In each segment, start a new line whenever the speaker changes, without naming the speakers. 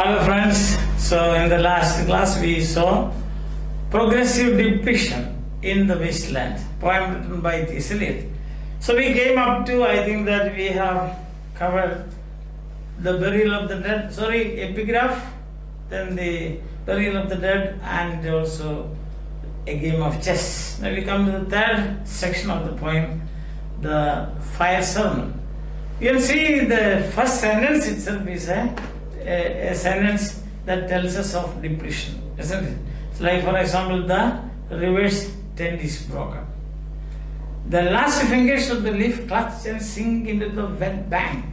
Hello friends, so in the last class we saw progressive depletion in the wasteland, poem written by T.S.ELIOT. So we came up to, I think that we have covered the burial of the dead, epigraph, then the burial of the dead, and also a game of chess. Now we come to the third section of the poem, the fire sermon. You can see the first sentence itself is a sentence that tells us of depletion, isn't it? It's like, for example, the river's tent is broken. The last fingers of the leaf clutch and sink into the wet bank.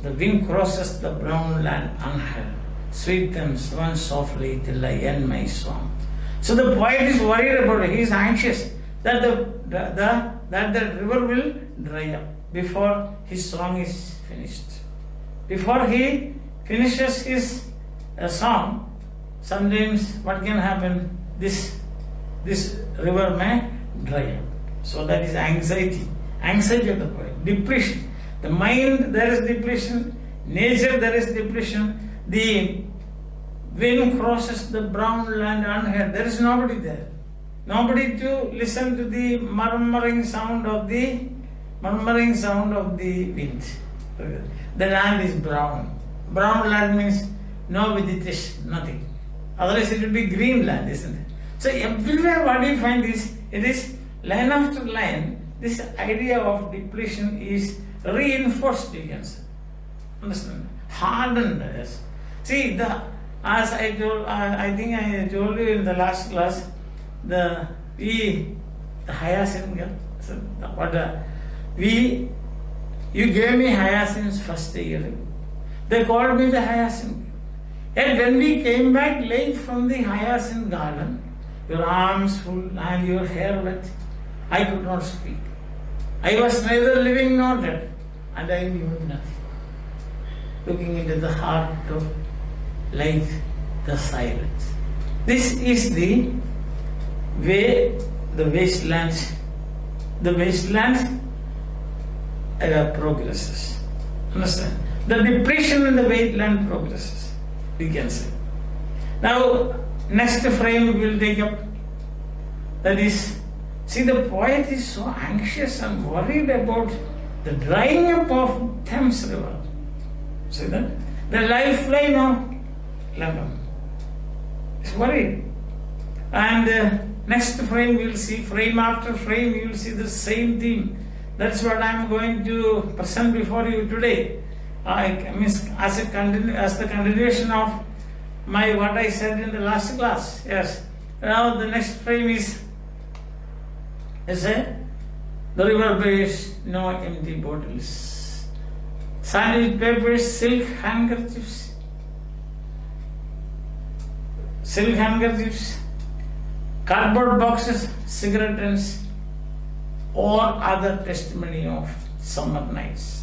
The wind crosses the brown land unheard. Sweet Thames, run softly till I end my song. So the poet is worried about it. He is anxious that the river will dry up before his song is finished. Before he finishes his song, sometimes what can happen? This river may dry up. So that is anxiety. Anxiety of the poet. Depletion. The mind, there is depletion. Nature, there is depletion. The wind crosses the brown land unheard. There is nobody there. Nobody to listen to the murmuring sound of the wind. The land is brown. Brown land means no vegetation, nothing. Otherwise it will be green land, isn't it? So everywhere what you find is, it is line after line, this idea of depletion is reinforced, you can say. Understand? Hardened. Yes. See, as I told, I think I told you in the last class, the hyacinth girl. So you gave me hyacinths first year. They called me the hyacinth. And when we came back late from the hyacinth garden, your arms full and your hair wet, I could not speak. I was neither living nor dead, and I knew nothing. Looking into the heart of light, the silence. This is the way the wasteland progresses. Understand? The depletion in the wasteland progresses, we can say. Now, next frame we will take up. That is, see, the poet is so anxious and worried about the drying up of Thames River. See that? The lifeline of London is worried. And next frame we will see, frame after frame, you will see the same theme. That's what I am going to present before you today. As the continuation of what I said in the last class. Yes. Now the next frame is the river bears no empty bottles, sandwich papers, silk handkerchiefs, cardboard boxes, cigarette ends, or other testimony of summer nights.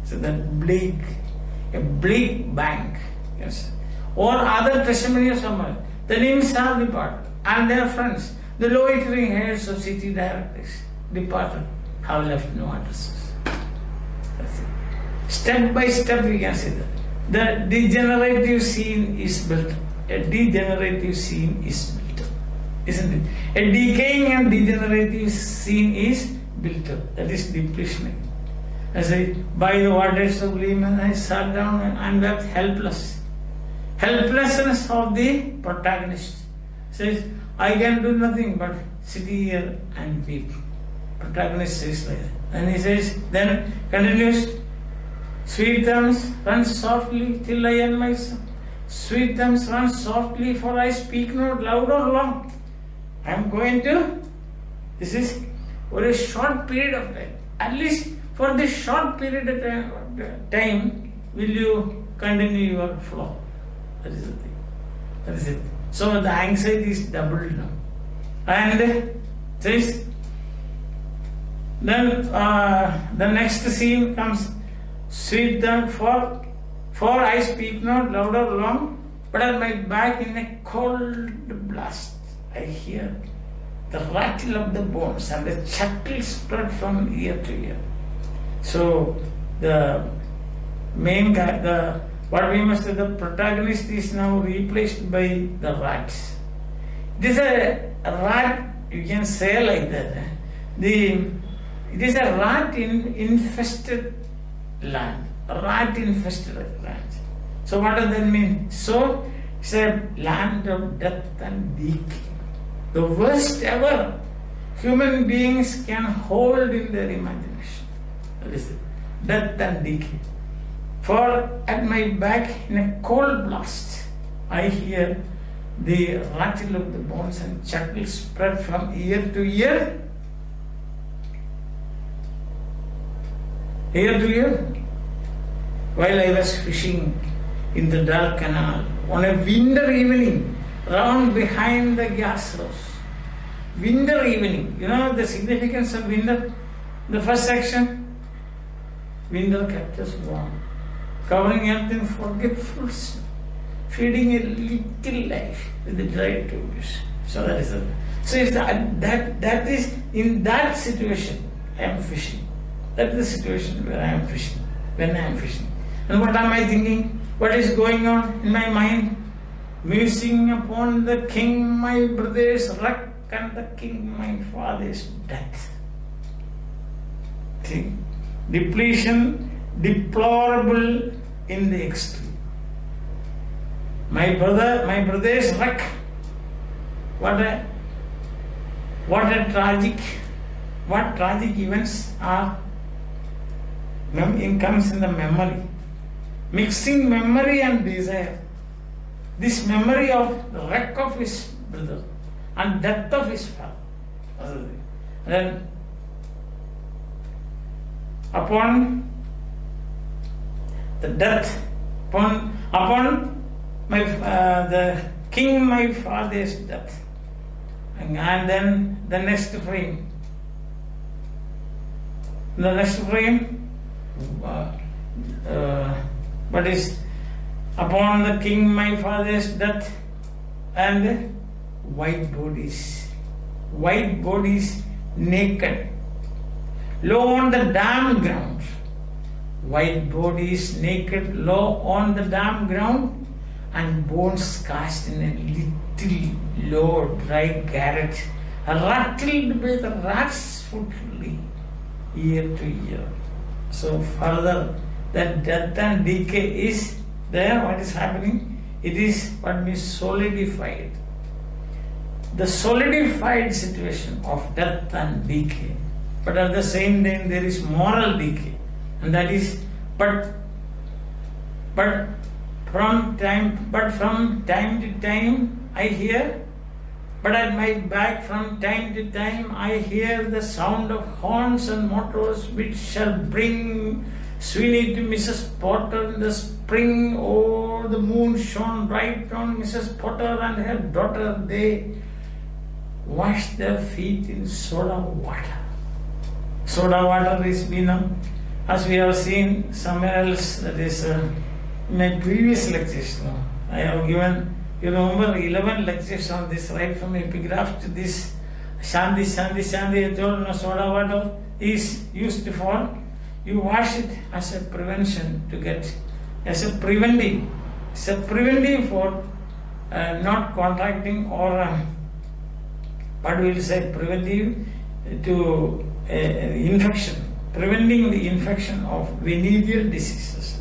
So that a bleak bank, yes, or other testimony of summer. The names have departed, and their friends, the loitering heads of city directors, departed, have left no addresses. That's it. Step by step we can see that. The degenerative scene is built. A degenerative scene is built up, isn't it? A decaying and degenerative scene is built up. That is depletion. As by the waters of Lehman, I sat down and wept helpless. Helplessness of the protagonist. Says, I can do nothing but sit here and weep. Protagonist says like that. And he says, then continues, Sweet Thames, run softly till I end my song. Sweet Thames, run softly, for I speak not loud or long. I am going to, this is for a short period of time. At least for this short period of time, will you continue your flow? That is the thing. That is it. So the anxiety is doubled now. And says, then the next scene comes, Sweet Thames, for I speak not loud or long, but on my back in a cold blast I hear the rattle of the bones and the chuckle spread from ear to ear. So the main guy, the what we must do, the protagonist is now replaced by the rat. It is a rat, you can say like that. It is a rat infested land. A rat infested land. So what does that mean? So it's a land of death and decay. The worst ever human beings can hold in their imagination. That is it. Death and decay. For at my back in a cold blast, I hear the rattle of the bones and chuckle spread from ear to ear. Ear to ear. While I was fishing in the dark canal on a winter evening, round behind the gas house. Winter evening. You know the significance of winter? The first section. Winter kept us warm, covering earth in forgetful snow, feeding a little life with the dry tubes. So that is it. So it's that is in that situation I am fishing. That is the situation where I am fishing. When I am fishing. And what am I thinking? What is going on in my mind? Musing upon the king my brother's wreck and the king my father's death. See? Depletion, deplorable in the extreme. My brother's wreck. What tragic events are comes in the memory. Mixing memory and desire. This memory of the wreck of his brother and death of his father. Then upon the death, upon my the king my father's death, and then the next frame. The next frame. What is upon the king my father's death and white bodies naked, low on the damp ground. White bodies naked, low on the damp ground, and bones cast in a little low dry garret, rattled by the rats footfully, year to year. So further, that death and decay is there. What is happening? It is what means solidified. The solidified situation of death and decay. But at the same time there is moral decay. And that is but from time to time I hear, but at my back from time to time I hear the sound of horns and motors which shall bring Sweeney to Mrs. Potter in the spring. Oh, the moon shone bright on Mrs. Potter and her daughter. They washed their feet in soda water. Soda water is as we have seen somewhere else, that is in my previous lectures. I have given, you remember, 11 lectures on this, right from epigraph to this. Shanti, I told soda water is used for, you wash it as a prevention to get, as a preventive. It's a preventive for not contracting or what we will say, preventive to infection, preventing the infection of venereal diseases.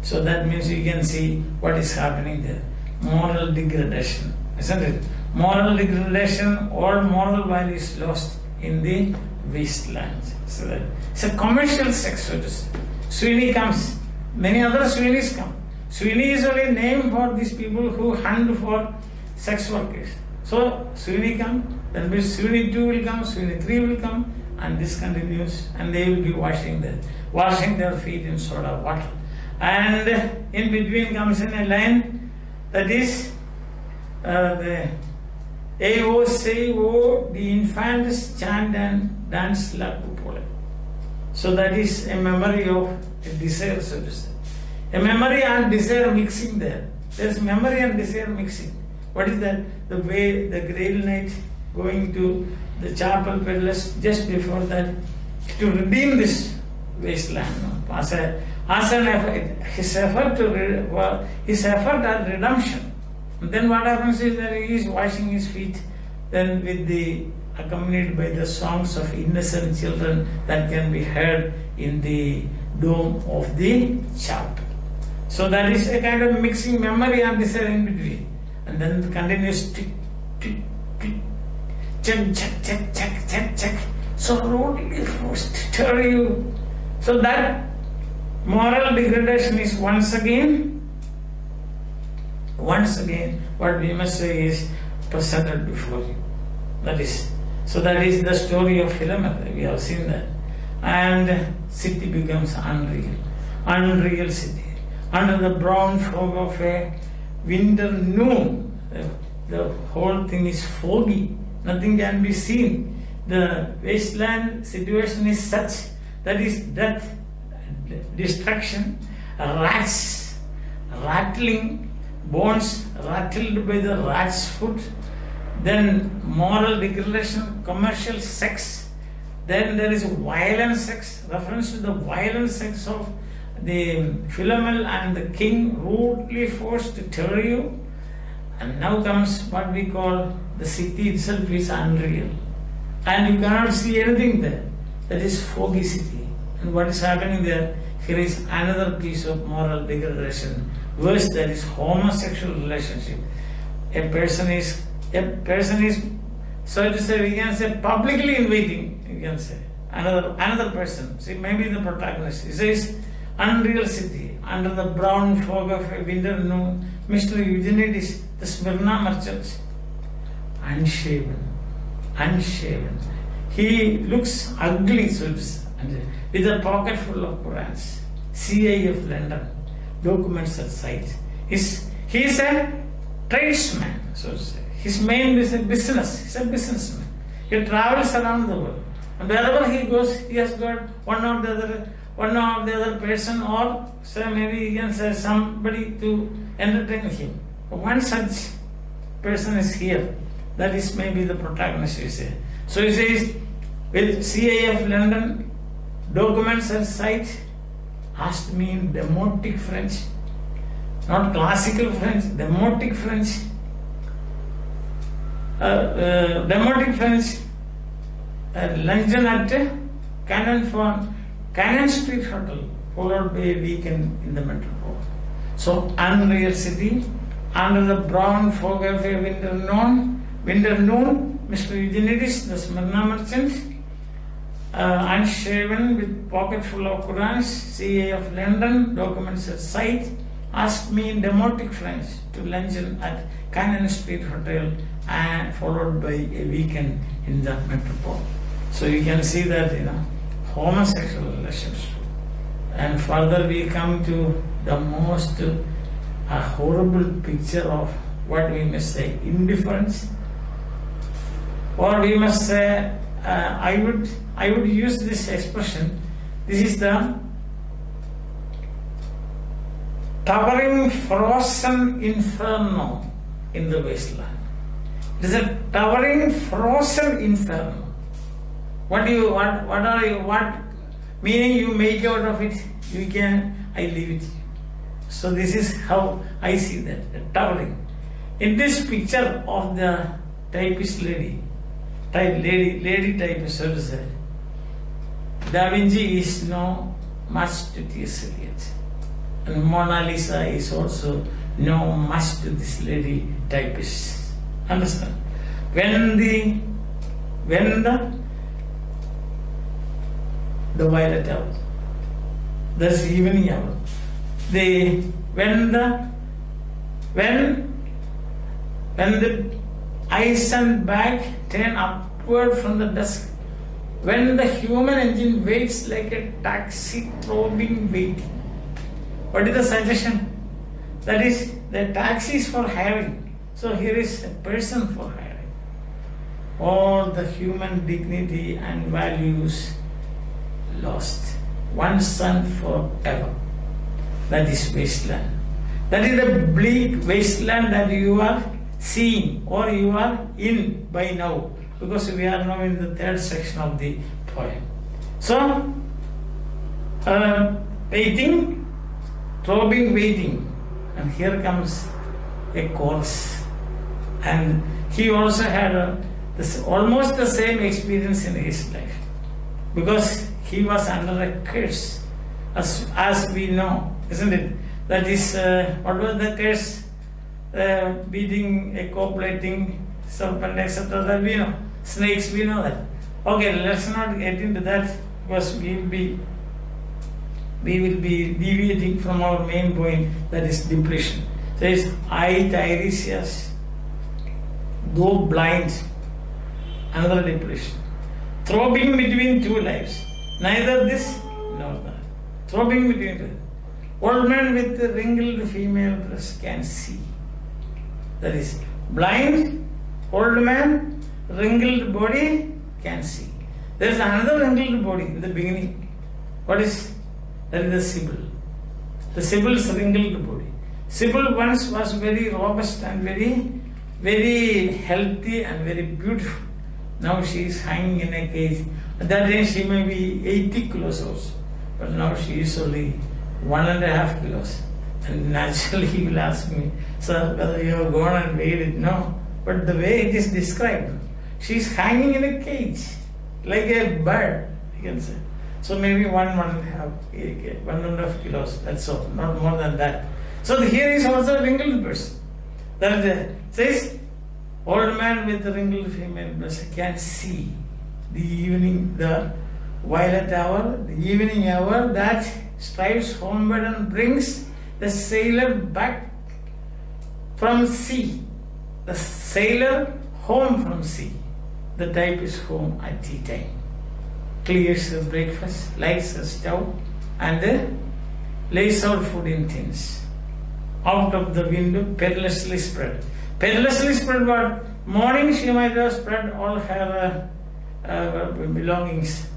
So that means you can see what is happening there. Moral degradation, isn't it? Moral degradation, all moral values lost in the wasteland. So that it's a commercial sex, so to say. Sweeney comes, many other Sweeneys come. Sweeney is only name for these people who hunt for sex workers. So Sweeney comes, then Sweeney 2 will come, Sweeney 3 will come, and this continues, and they will be washing their feet in soda water. And in between comes in a line that is the Evo say wo the infantes chant and dance la cupole. So that is a memory of a desire, so to say. A memory and desire mixing there. There is memory and desire mixing. What is that? The way the Grail Knight going to the chapel peddlers just before that to redeem this wasteland. As as an effort, his effort at redemption. And then what happens is that he is washing his feet, then accompanied by the songs of innocent children that can be heard in the dome of the chapel. So that is a kind of mixing memory and this in between. And then the continuous tick, tick, tick, check, check, check, check, check, check. So rudely forced to tell you. So that moral degradation is once again, what we must say is presented before you. That is the story of Philemon. We have seen that. And city becomes unreal city. Under the brown fog of a winter noon, the whole thing is foggy. Nothing can be seen. The wasteland situation is such that is death, destruction, rats, rattling, bones rattled by the rat's foot, then moral degradation, commercial sex, then there is violent sex, reference to the violent sex of the Philemon and the king, rudely forced to tell you. And now comes what we call the city itself is unreal. And you cannot see anything there. That is foggy city. And what is happening there? Here is another piece of moral degradation. Worse, that is homosexual relationship. A person is, so to say, we can say publicly inviting, you can say, another person. See, maybe the protagonist. He says, unreal city, under the brown fog of a winter noon, Mr. Eugenides, the Smyrna merchant, unshaven. He looks ugly, so to say, with a pocket full of Qurans. CA of London, documents at sight. He is a tradesman, so to say. His main is a business. He's a businessman. He travels around the world. And wherever he goes, he has got one or the other person, or say maybe he can say somebody to entertain him. One such person is here. That is maybe the protagonist, you say. So he says, with CA of London, documents at sight, asked me in demotic French, not classical French, demotic French. Luncheon at Cannon Street Hotel, followed by a weekend in the metropole. So, unreal city, under the brown fog of a winter noon, Mr. Eugenides, the Smyrna merchant, unshaven with pocket full of Qurans, CA of London, documents at sight, asked me in demotic French to luncheon at Cannon Street Hotel and followed by a weekend in the metropole. So you can see that, homosexual relationship. And further we come to the most horrible picture of what we must say, indifference, or we must say, I would use this expression. This is the towering frozen inferno in the wasteland. It is a towering frozen inferno. What meaning you make out of it? I leave it. So this is how I see that, towering. In this picture of the typist lady typist, so to say, Da Vinci is no much to T.S.ELIOT. And Mona Lisa is also no much to this lady typist. Understand? When the violet hour, that's evening hour. When the eyes and back turn upward from the dusk, when the human engine waits like a taxi probing waiting. What is the suggestion? That is, the taxi is for hiring. So here is a person for hiring. All the human dignity and values lost. Once and forever. That is wasteland. That is the bleak wasteland that you are seeing or you are in by now, because we are now in the third section of the poem. So, waiting throbbing, waiting. And here comes a chorus. And he also had almost the same experience in his life. Because he was under a curse, as we know, isn't it? That is, what was the curse? Beating, copulating, serpent, etc. That we know. Snakes, we know that. Okay, let's not get into that because we will be deviating from our main point, that is depletion. Says, I, Tiresias, though blind, another depletion. Throbbing between two lives, neither this nor that. Throbbing between two. Old man with the wrinkled female breast can see. That is, blind, old man, wrinkled body can see. There is another wrinkled body in the beginning. What is? That is the Sibyl. The Sibyl's wrinkled body. Sibyl once was very robust and very healthy and very beautiful. Now she is hanging in a cage. At that time she may be 80 kilos also. But now she is only 1.5 kilos. And naturally he will ask me, sir, whether you have gone and weighed it. No. But the way it is described, she is hanging in a cage, like a bird, you can say. So maybe 1.5 kilos, that's all, not more than that. So here is also a wrinkled person. That says, old man with the wrinkled female breast can see the evening, the violet hour, the evening hour that strives homeward and brings the sailor back from sea. The sailor home from sea. The type is home at tea time. Clears her breakfast, lights her stove, and lays out food in tins. Out of the window, perilously spread. Perilously spread what? Morning she might have spread all her belongings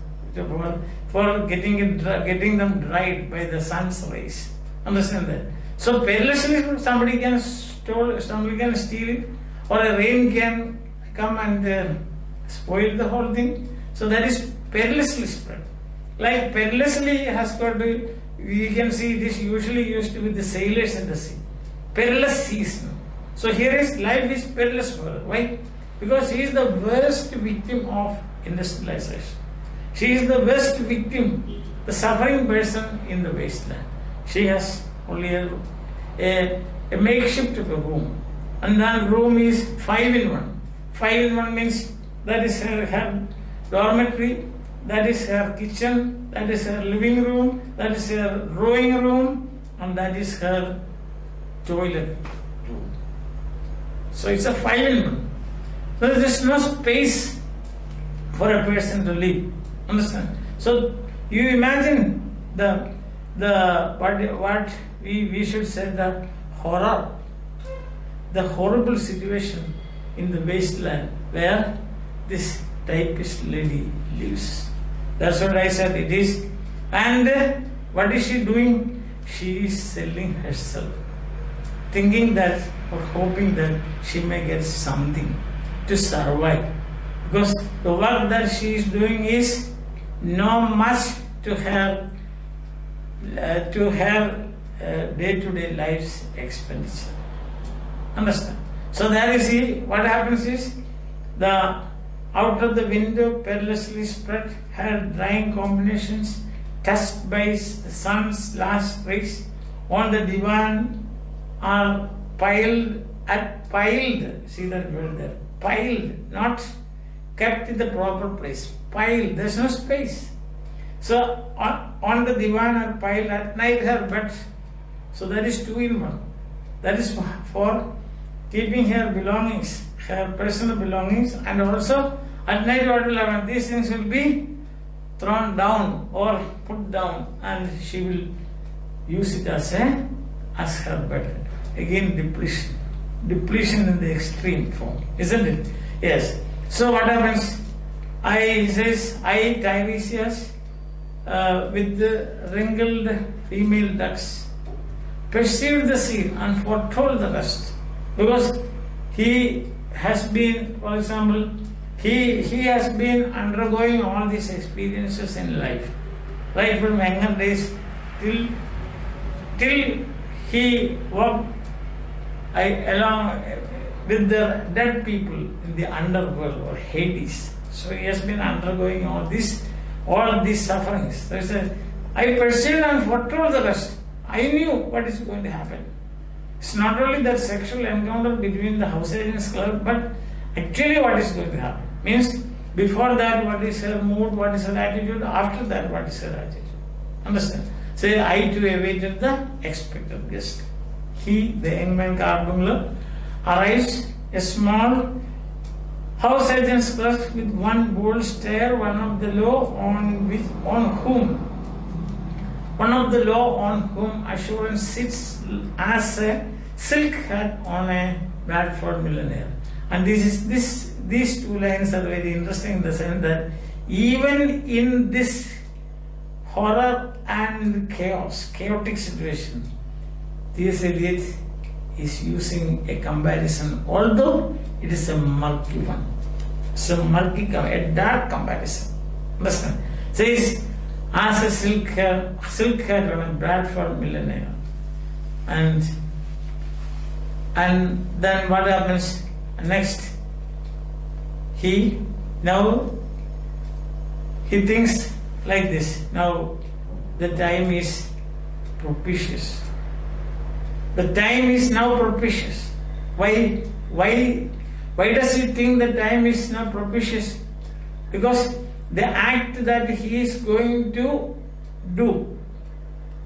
for getting them dried by the sun's rays. Understand that? So perilously somebody can steal it, or a rain can come and spoil the whole thing. So that is perilously spread. Like perilously has got to, we can see this usually used to be the sailors in the sea. Perilous seas. So here is life is perilous for her. Why? Because she is the worst victim of industrialization. She is the worst victim, the suffering person in the wasteland. She has only a makeshift room. And that room is 5-in-1. 5-in-1 means that is her dormitory, that is her kitchen, that is her living room, that is her rowing room, and that is her toilet room. So it's a 5-in-1. So there is no space for a person to live. Understand? So you imagine what we should say, the horror, the horrible situation in the wasteland where this typist lady lives. That's what I said it is. And what is she doing? She is selling herself, thinking that or hoping that she may get something to survive. Because the work that she is doing is not much to her day-to-day life's expenditure. Understand? So there you see what happens is out of the window perilously spread, her drying combinations touched by the sun's last rays on the divan are piled, see that word there, piled, not kept in the proper place, piled, there's no space. So on the divan are piled at night her bed. So that is 2-in-1. That is for keeping her belongings, her personal belongings, and also at night what will happen? These things will be thrown down or put down, and she will use it as her bed. Again, depletion in the extreme form, isn't it? Yes. So what happens? I Tiresias, with the wrinkled female ducks, perceived the scene and foretold the rest, because he has been, for example, he has been undergoing all these experiences in life, right from younger days till till he walked along with the dead people in the underworld or Hades. So he has been undergoing all these sufferings. So he said, I perceived and foretold the rest. I knew what is going to happen. It's not only that sexual encounter between the house agent's clerk, but actually what is going to happen. Means before that what is her mood, what is her attitude, after that what is her attitude. Understand? So I too awaited the expected guest. He, the young man carpenter, arrives a small house agent's clerk with one bold stare, one of the law on whom assurance sits as a silk hat on a Bradford millionaire. And these two lines are very interesting in the sense that even in this horror and chaotic situation, T.S.ELIOT is using a comparison, although it is a murky one. It's a dark comparison. Understand? Says, as a silk hat on a Bradford millionaire. And then what happens next? He thinks like this. Now the time is propitious. The time is now propitious. Why does he think the time is now propitious? Because the act that he is going to do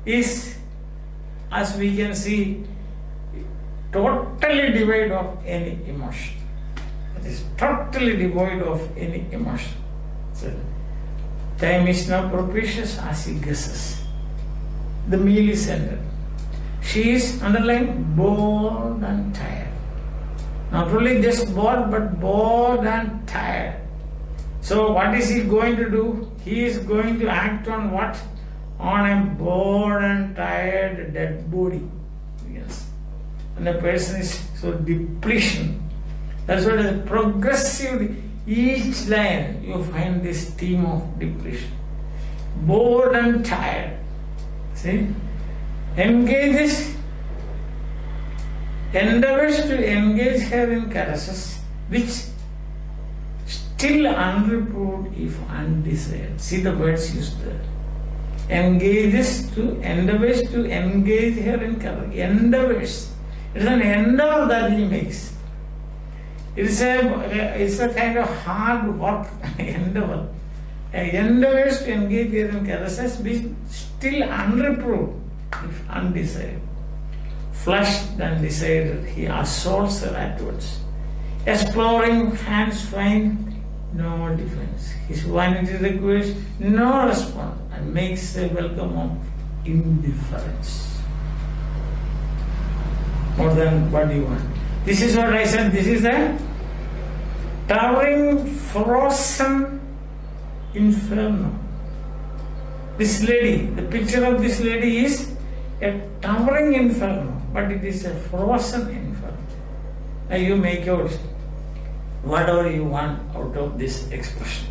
is, as we can see, totally devoid of any emotion. It is totally devoid of any emotion. So, time is now propitious as he guesses. The meal is ended. She is underlined bored and tired. Not only just bored, but bored and tired. So what is he going to do? He is going to act on what? On a bored and tired dead body. Yes. And the person is so depletion. That's what is progressive. Each line you find this theme of depletion. Bored and tired. See? Endeavors to engage her in caresses which still unreproved if undesired. See the words used there. Endeavors to engage her in caresses. Endeavors. It is an endeavor that he makes. It's a kind of hard work endeavor. Endeavors to engage her in caresses which still unreproved if undesired. Flushed and decided, he assaults her afterwards. Exploring hands find no defense. His vanity requires no response and makes a welcome of indifference. More than what you want. This is what I said. This is a towering, frozen inferno. This lady, the picture of this lady is a towering inferno, but it is a frozen inferno. Now you make out whatever you want out of this expression.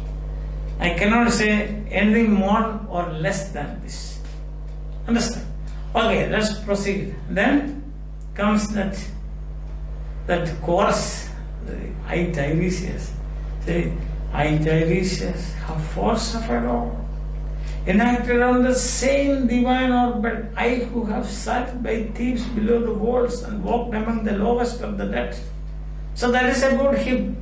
I cannot say anything more or less than this. Understand? Okay, let's proceed. Then comes that chorus, I Tiresias. Say, I Tiresias have forsuffered all. Enacted on the same divine orbit, I who have sat by thieves below the walls and walked among the lowest of the dead. So that is about him.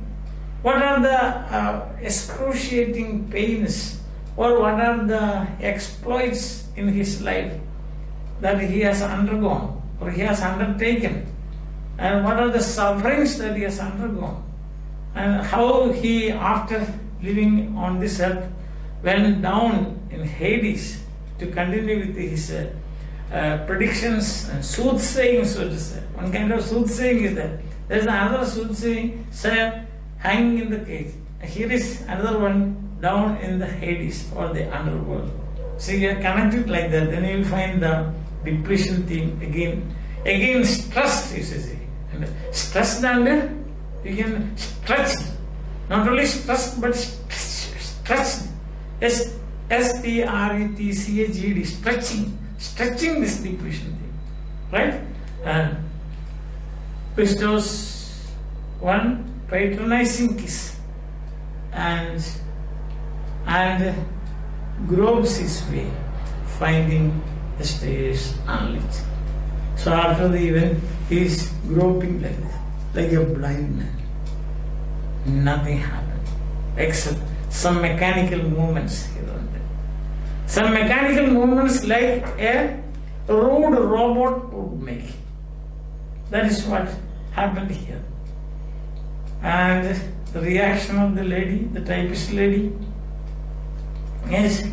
What are the excruciating pains, or what are the exploits in his life that he has undergone or he has undertaken, and what are the sufferings that he has undergone, and how he, after living on this earth, went down in Hades to continue with his predictions and soothsaying, so to say. One kind of soothsaying is that. There is another soothsaying, say, hanging in the cage. Here is another one down in the Hades or the underworld. So you connect it like that, then you will find the depletion theme again. Again, stressed, you see. And stressed and you can stretch. Not only stressed, but stretched. S-T-R-E-T-C-H-E-D, stretching this depletion theme. right? And bestows one patronizing kiss and gropes his way, finding the stairs unlit. So after the event, he is groping like this, like a blind man. Nothing happened except some mechanical movements here and there. Some mechanical movements like a rude robot would make. That is what happened here. And the reaction of the lady, the typist lady, is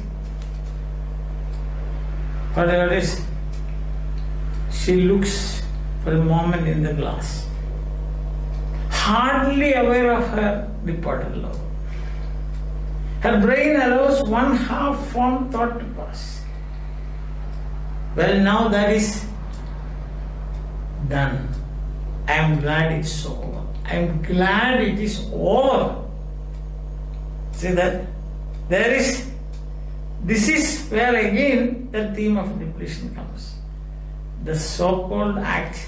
whatever it is, she looks for a moment in the glass, hardly aware of her departed love. Her brain allows one half-formed thought to pass. Well, now that is done. I am glad it's over. I am glad it is over. See that? This is where again the theme of depletion comes. The so-called act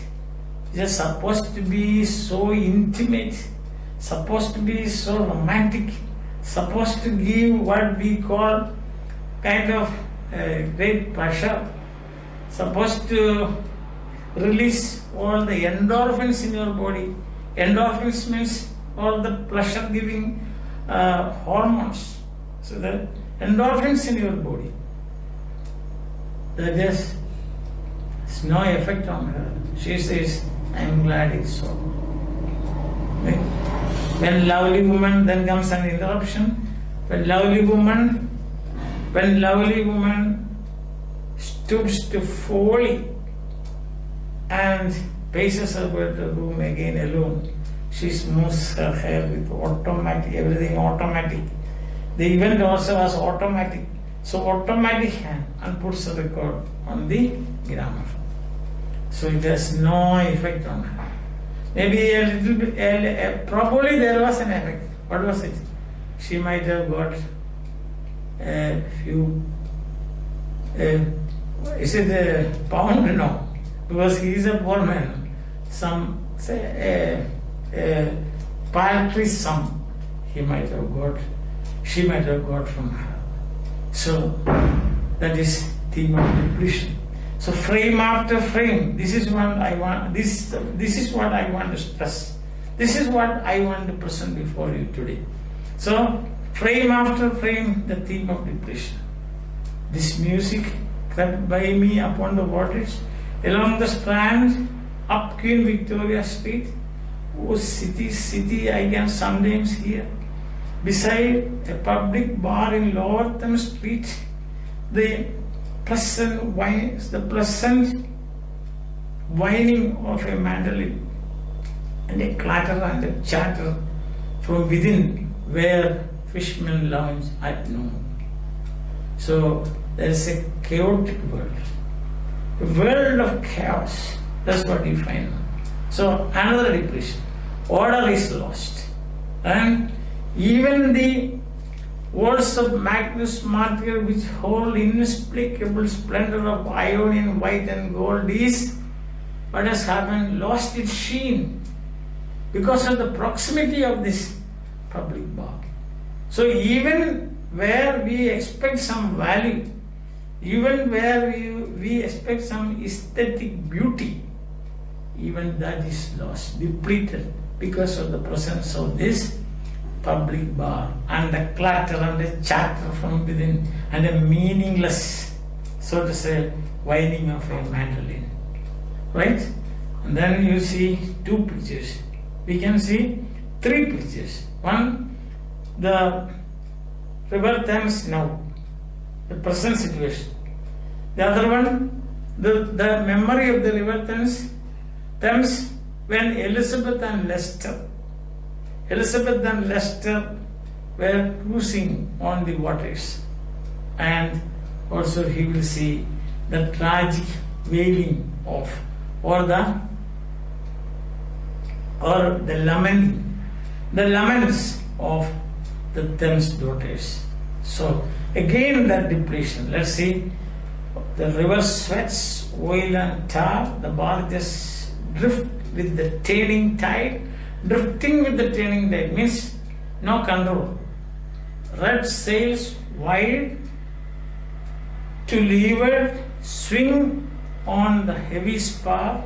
is supposed to be so intimate, supposed to be so romantic, supposed to give what we call kind of great pleasure, supposed to release all the endorphins in your body. Endorphins means all the pleasure-giving hormones. So the endorphins in your body. There is no effect on her. She says, I am glad it's over. Right? When lovely woman, then comes an interruption. When lovely woman stoops to folly and paces about the room again alone, she smooths her hair with everything automatic. The event also was automatic. So automatic hand and puts a record on the gramophone. So it has no effect on her. Maybe a little bit, probably there was an effect. What was it? She might have got a few, is it a pound? No, because he is a poor man. Some, say, a paltry sum she might have got from her. So that is theme of depletion. So frame after frame, this is what I want. This is what I want to stress. This is what I want to present before you today. So frame after frame, the theme of depletion. This music crept by me upon the waters, along the Strand, up Queen Victoria Street. Oh, city, I can sometimes hear. Beside a public bar in Lower Thames Street, the pleasant whining of a mandolin and a clatter and a chatter from within where fishermen lounge at noon. So there is a chaotic world, a world of chaos. That's what you find. So another depression. Order is lost. And even the words of Magnus Martyr, which hold inexplicable splendor of Ionian white and gold, is what has happened, lost its sheen because of the proximity of this public bar. So even where we expect some value, even where we expect some aesthetic beauty, even that is lost, depleted because of the presence of this public bar and the clatter and the chatter from within and a meaningless, so to say, whining of a mandolin. Right? And then you see two pictures. We can see three pictures. One, the River Thames now, the present situation. The other one, the memory of the River Thames when Elizabeth and Leicester were cruising on the waters. And also he will see the tragic wailing of, or the laments of the Thames daughters. So again that depletion. Let's see, the river sweats oil and tar, the barges drift with the turning tide. Drifting with the turning tide means no control. Red sails wide to leeward, swing on the heavy spar.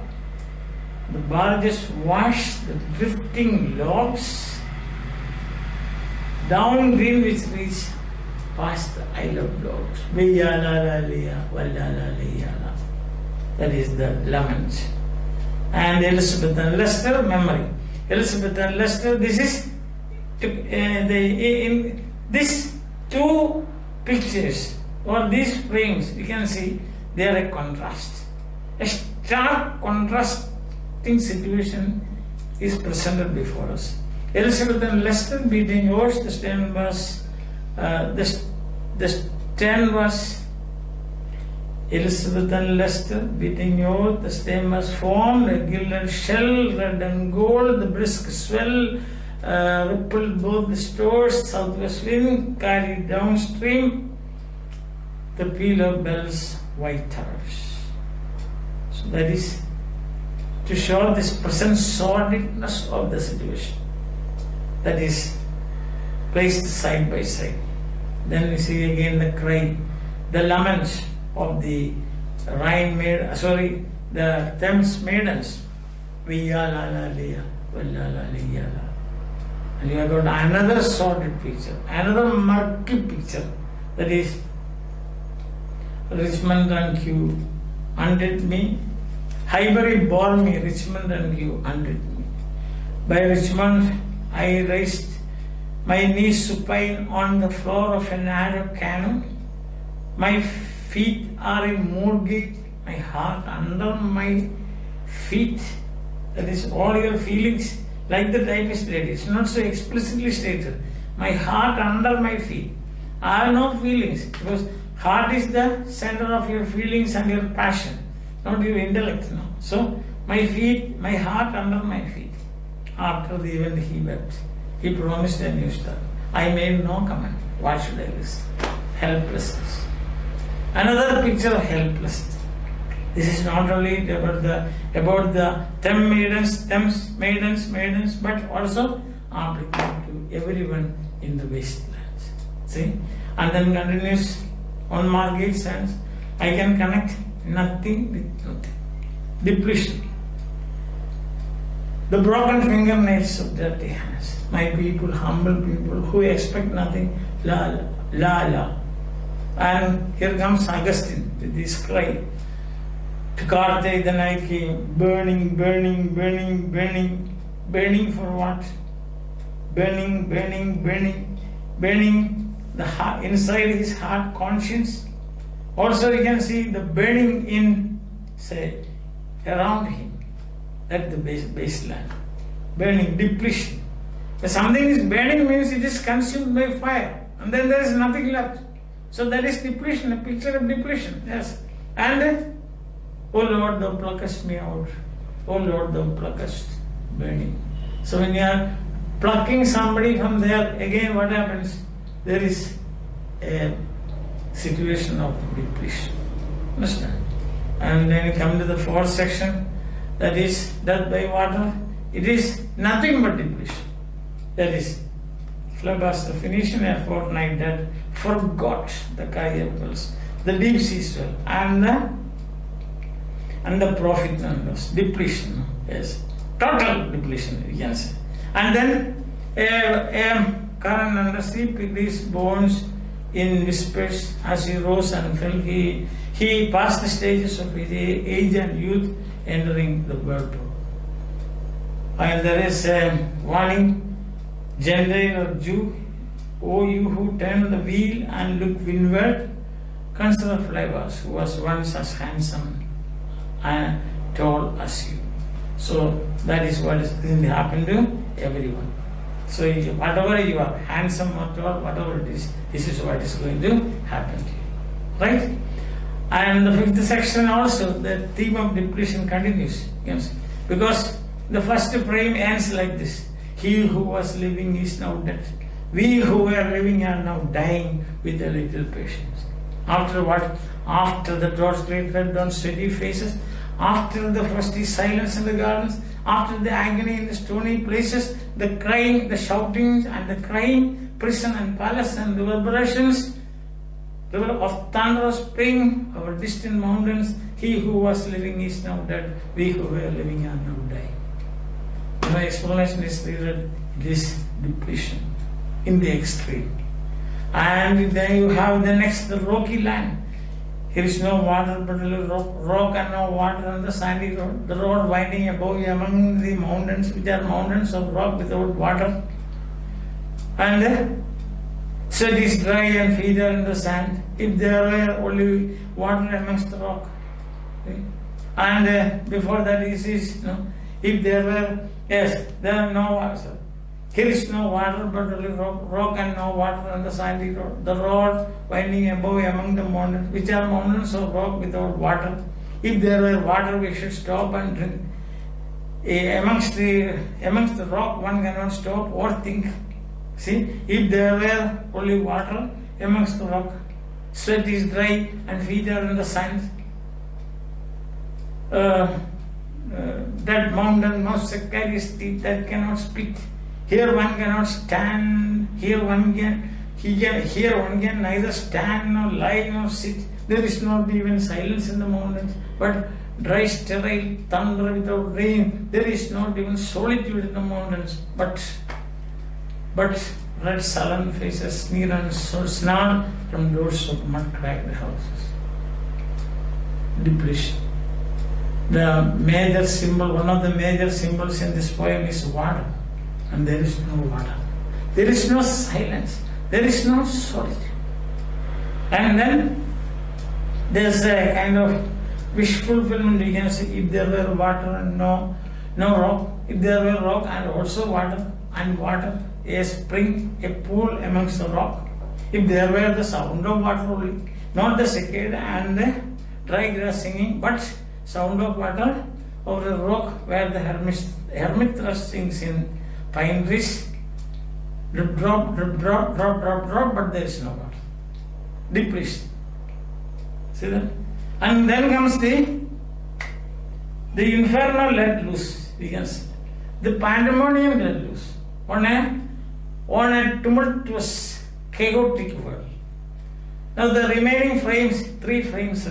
The barges wash the drifting logs down Greenwich reach past the Isle of Dogs. That is the lament. And Elizabeth and Leicester, memory. Elizabeth and Leicester, this is in these two pictures or these frames, you can see they are a contrast. A stark contrasting situation is presented before us. Elizabeth and Leicester beating yours, the stern was Elizabeth and Leicester beating yours, the stem was formed, a gilded shell, red and gold, the brisk swell rippled both the stores, southwest wind carried downstream, the peal of bells, white towers. So that is to show this present sordidness of the situation. That is placed side by side. Then we see again the cry, the lament of the the Thames maidens. And you have got another sordid picture, another murky picture. That is Richmond and Hugh undid me. Highbury bore me, Richmond and Hugh undid me. By Richmond I raised my knees supine on the floor of a narrow canoe. My feet are in mortgage, my heart under my feet. That is all your feelings, like the typist lady. It's not so explicitly stated. My heart under my feet. I have no feelings, because heart is the center of your feelings and your passion, not your intellect. No. So my feet, my heart under my feet. After the event he wept. He promised a new start. I made no comment. What should I listen? Helplessness. Another picture of helplessness. This is not only about the Thames maidens, but also applicable to everyone in the wastelands. See? And then continues on Margate sands. I can connect nothing with nothing. Depletion. The broken fingernails of dirty hands. My people, humble people who expect nothing. La la la. And here comes Augustine with this cry. To Kottayam then I came, burning, burning, burning, burning. Burning for what? Burning, burning, burning. Burning the heart, inside his heart conscience. Also you can see the burning in, say, around him. At the baseline. Burning, depletion. If something is burning means it is consumed by fire. And then there is nothing left. So that is depletion, a picture of depletion. Yes. And, oh Lord, thou pluckest me out. Oh Lord, thou pluckest burning. So when you are plucking somebody from there, again what happens? There is a situation of depletion. Understand? And then you come to the fourth section. That is death by water. It is nothing but depletion. That is, Phlebas the Phoenician a fortnight dead forgot the Caiaphas, the deep sea swell, and the prophet numbers. Depletion. Yes, total depletion. You can say. And then current under sea picked his bones in whispers as he rose and fell. He passed the stages of his age and youth, entering the whirlpool. And there is a warning, Gentile or Jew, O you who turn the wheel and look windward, consider Phlebas, who was once as handsome and tall as you. So that is what is going to happen to everyone. So whatever you are, handsome or tall, whatever it is, this is what is going to happen to you. Right? And the fifth section also, the theme of depletion continues. Yes. Because the first frame ends like this. He who was living is now dead. We who were living are now dying with a little patience. After what? After the drought created on sweaty faces, after the frosty silence in the gardens, after the agony in the stony places, the crying, the shoutings and the crying, prison and palace and reverberations, river of thunderous spring over distant mountains, he who was living is now dead, we who were living are now dying. My explanation is that it is depletion in the extreme. And then you have the next, the rocky land. Here is no water but only rock and no water on the sandy road. The road winding above among the mountains, which are mountains of rock without water. And sweat is dry and feet are in the sand. If there were only water amongst the rock. Okay? And before that is no. If there were, yes, there are no water. Here is no water but only rock and no water on the sandy road. The road winding above among the mountains, which are mountains of rock without water. If there were water, we should stop and drink. Amongst the rock, one cannot stop or think. See, if there were only water amongst the rock, sweat is dry and feet are in the sand. That mountain must carries teeth that cannot speak. Here one cannot stand. Here one can neither stand nor lie nor sit. There is not even silence in the mountains, but dry, sterile thunder without rain. There is not even solitude in the mountains, but red sullen faces sneer and snarl from doors of mud-cracked houses. Depletion. The major symbol, one of the major symbols in this poem is water. And there is no water. There is no silence. There is no solitude. And then there is a kind of wish fulfillment. You can say, if there were water and no rock, if there were rock and also water, a spring, a pool amongst the rock, if there were the sound of water only, not the cicada and the dry grass singing, but sound of water over a rock where the hermit thrush sings in pine trees, drip drop, but there is no water. Depletion. See that? And then comes the inferno let loose, we can say. The pandemonium let loose on a tumultuous, chaotic world. Now the remaining frames, 3 frames,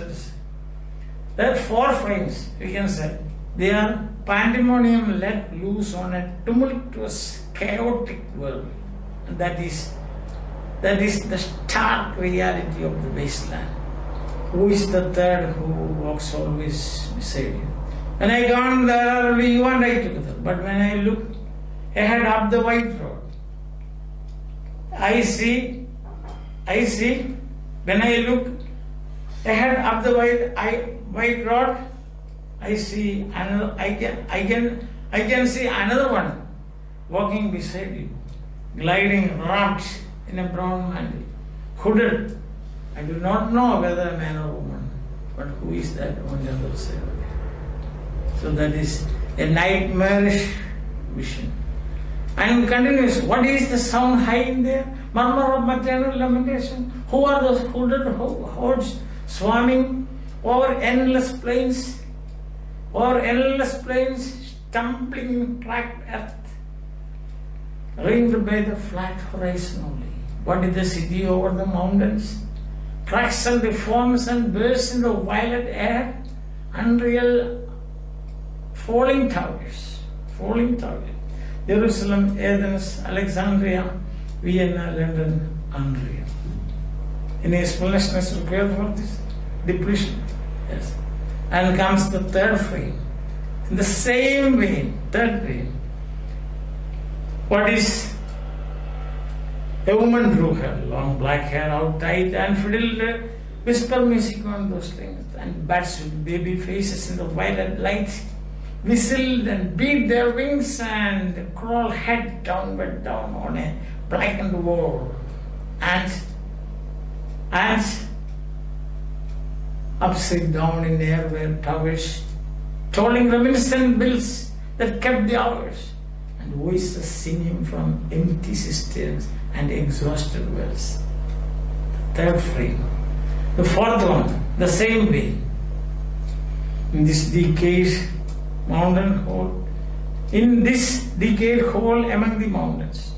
there are 4 frames, we can say. They are pandemonium let loose on a tumultuous, chaotic world. And that is the stark reality of the wasteland. Who is the third who walks always beside you? When I gone there, only you and I together. But when I look ahead up the white road, I see, when I look ahead up the white road, I see another, I can see another one walking beside you, gliding wrapped in a brown mantle, hooded. I do not know whether a man or woman, but who is that on the other side? So that is a nightmarish vision. And continues, what is the sound high in there? Murmur of maternal lamentation. Who are those hooded hordes swarming over endless plains? Stumbling in cracked earth, ringed by the flat horizon only. What is the city over the mountains? Cracks and deforms and bursts in the violet air, unreal falling towers. Jerusalem, Athens, Alexandria, Vienna, London, unreal. Any explanation is required for this? Depletion. Yes. And comes the third frame. In the same way, third frame. What is? A woman drew her long black hair out tight and fiddled whisper music on those strings, and bats with baby faces in the violet light whistled and beat their wings and crawled head downward down on a blackened wall. And upside down in the air were towers, tolling reminiscent bells that kept the hours, and voices singing from empty cisterns and exhausted wells. The third frame. The fourth one, the same way. In this decayed mountain hole, in this decayed hole among the mountains,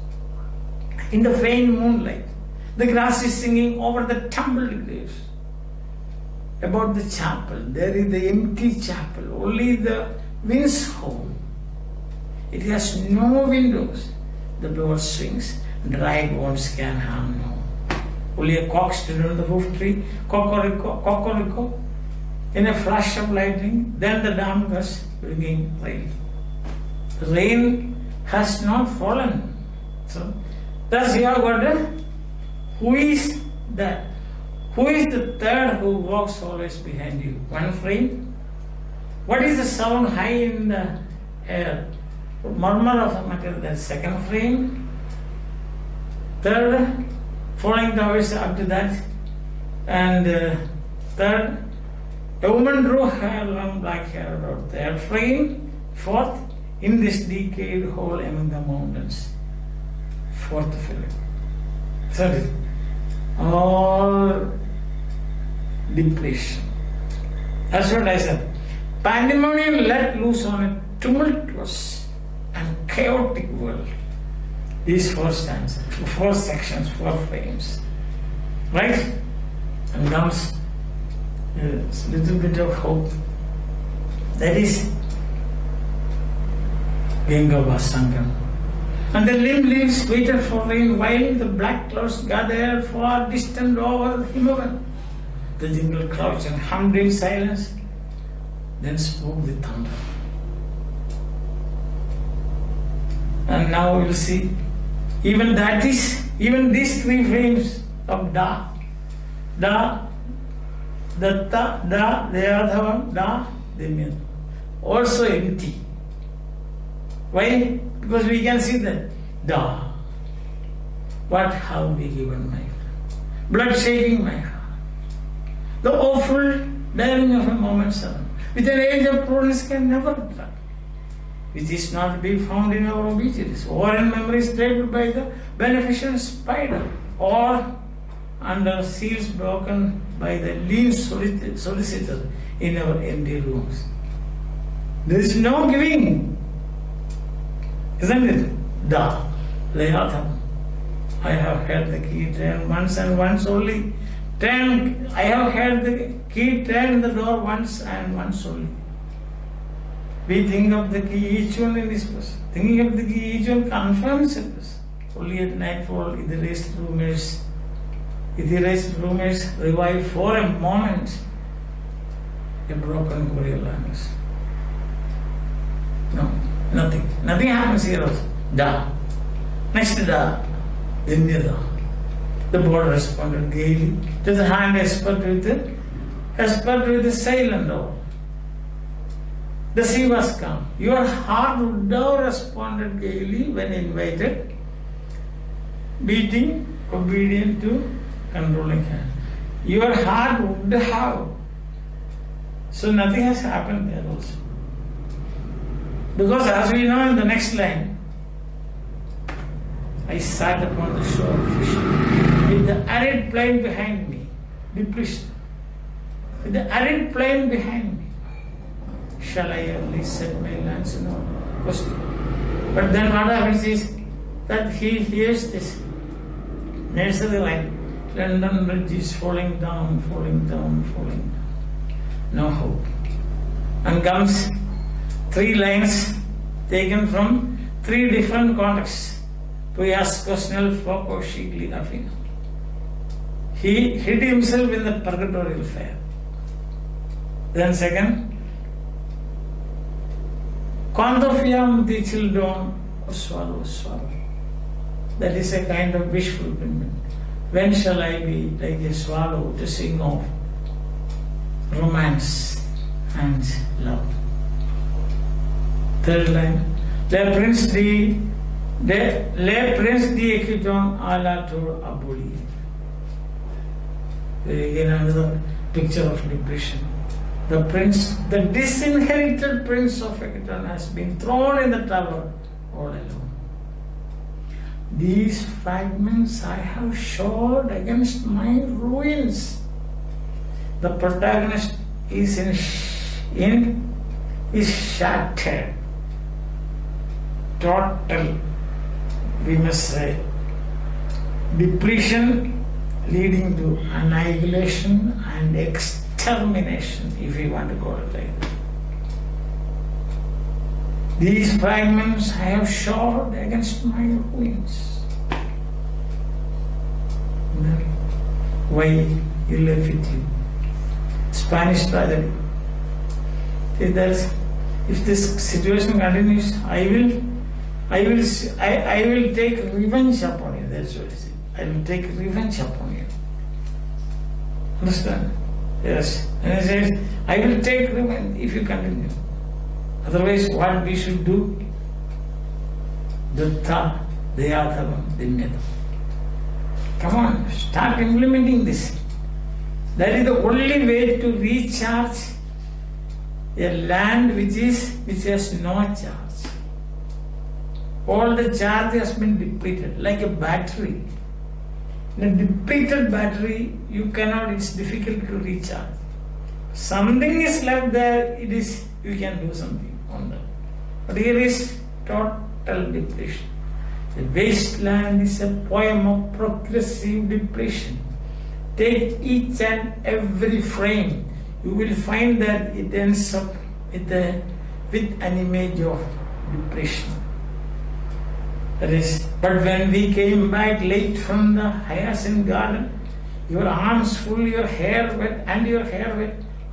in the faint moonlight, the grass is singing over the tumbled graves. About the chapel, there is the empty chapel, only the wind's hole. It has no windows. The door swings, dry bones can harm no. Only a cock stood on the roof tree, cocorico, cocorico, in a flash of lightning. Then the dam was bringing rain. The rain has not fallen. So, thus you have got who is that? Who is the third who walks always behind you? One frame? What is the sound high in the air? Murmur of the matter, the second frame. Third, falling towers up to that. And third, a woman drew her long black hair about third frame. Fourth, in this decayed hole among the mountains. Fourth frame. Third, all depletion. That's what I said. Pandemonium let loose on a tumultuous and chaotic world. These four stanzas, four sections, four frames. Right? And comes a little bit of hope. That is Gengava Sangam. And the limb leaves waited for rain while the black clouds gathered far distant over the Himavan. The jungle crouched and hummed in silence, then spoke the thunder. And now we will see, even these three frames of Da, Datta, Da, the other one, Da, Dimyan, also empty. Why? Because we can see that Da. What have we given my heart? Blood shaking my heart. The awful daring of a moment seven, with an age of prudence can never dry, which is not to be found in our obituaries, or in memories draped by the beneficent spider, or under seals broken by the lean solicitor in our empty rooms. There is no giving, isn't it? Da, Leatham. I have heard the key turn once and once only. I have heard the key turn in the door once and once only. We think of the key, each one in this person. Thinking of the key, each one confirms it. Only at nightfall, it erased rumors revive for a moment a broken Coriolanus. No, nothing. Nothing happens here also. Da. Next to Da, Indira. The bird responded gaily to the hand expert with the sail and all. The sea was calm. Your heart would have responded gaily when invited, beating, obedient to controlling hand. Your heart would have. So nothing has happened there also. Because as we know in the next line, I sat upon the shore fishing with the arid plain behind me, depletion. With the arid plain behind me, shall I only set my lance in order? Question. But then what happens is that he hears this nursery line, London Bridge is falling down, falling down, falling down. No hope. And comes three lines taken from three different contexts. Puyas Kosnel Foko Shigli Afina. He hid himself in the purgatorial fire. Then second, Kontofiyam the children swallow. That is a kind of wish fulfillment. When shall I be like a swallow to sing of romance and love? Third line, Le Prince di Equiton a la tour aboli. Again another picture of depression. The prince, the disinherited prince of Equiton has been thrown in the tower all alone. These fragments I have showed against my ruins. the protagonist is shattered. Total, we must say, depletion leading to annihilation and extermination, if we want to call it like that. These fragments I have shot against my ruins. Why you left with you? Spanish tragedy. If this situation continues, I will take revenge upon you. That's what it is. I will take revenge upon you. Understand? Yes. And he says, I will take revenge if you continue. Otherwise, what we should do? Come on, start implementing this. That is the only way to recharge a land which has no charge. All the charge has been depleted, like a battery. In a depleted battery, it's difficult to recharge. Something is left there, you can do something on that. But here is total depletion. The wasteland is a poem of progressive depletion. Take each and every frame, you will find that it ends up with an image of depletion. That is, but when we came back late from the hyacinth garden, your arms full, your hair wet,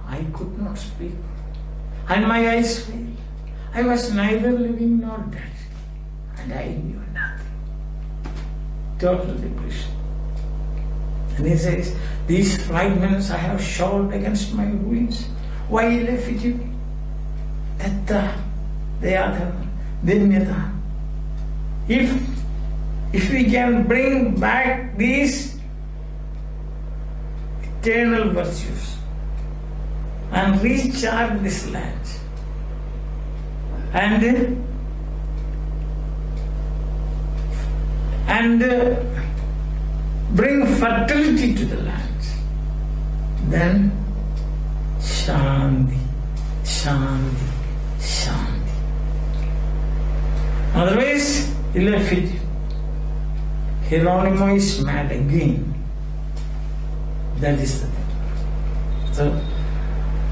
I could not speak. And my eyes failed. I was neither living nor dead. And I knew nothing. Total depletion. And he says, these fragments I have shot against my ruins. Why left you? If we can bring back these eternal virtues and recharge this land and bring fertility to the land, then Shanti, Shanti, Shanti. Otherwise, he'll have fit you. Hieronimo is mad again. That is the thing. So,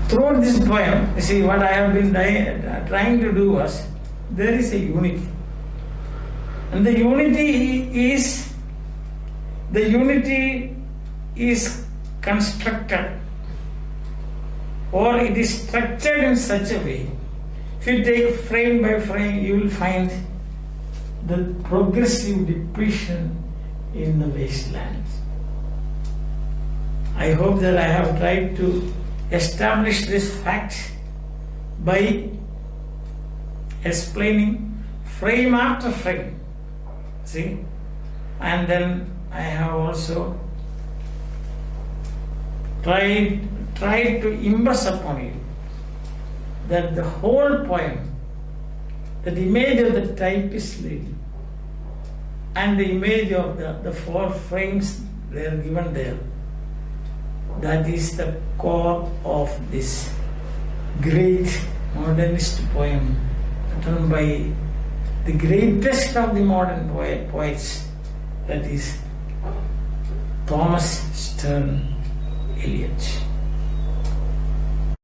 throughout this poem, you see what I have been trying to do was, there is a unity. And the unity is constructed, or it is structured in such a way. If you take frame by frame, you will find the progressive depletion in the wasteland. I hope that I have tried to establish this fact by explaining frame after frame. See? And then I have also tried to impress upon you that the whole poem, that image of the typist lady and the image of the four frames they are given there, that is the core of this great modernist poem written by the greatest of the modern poets, that is T.S.ELIOT.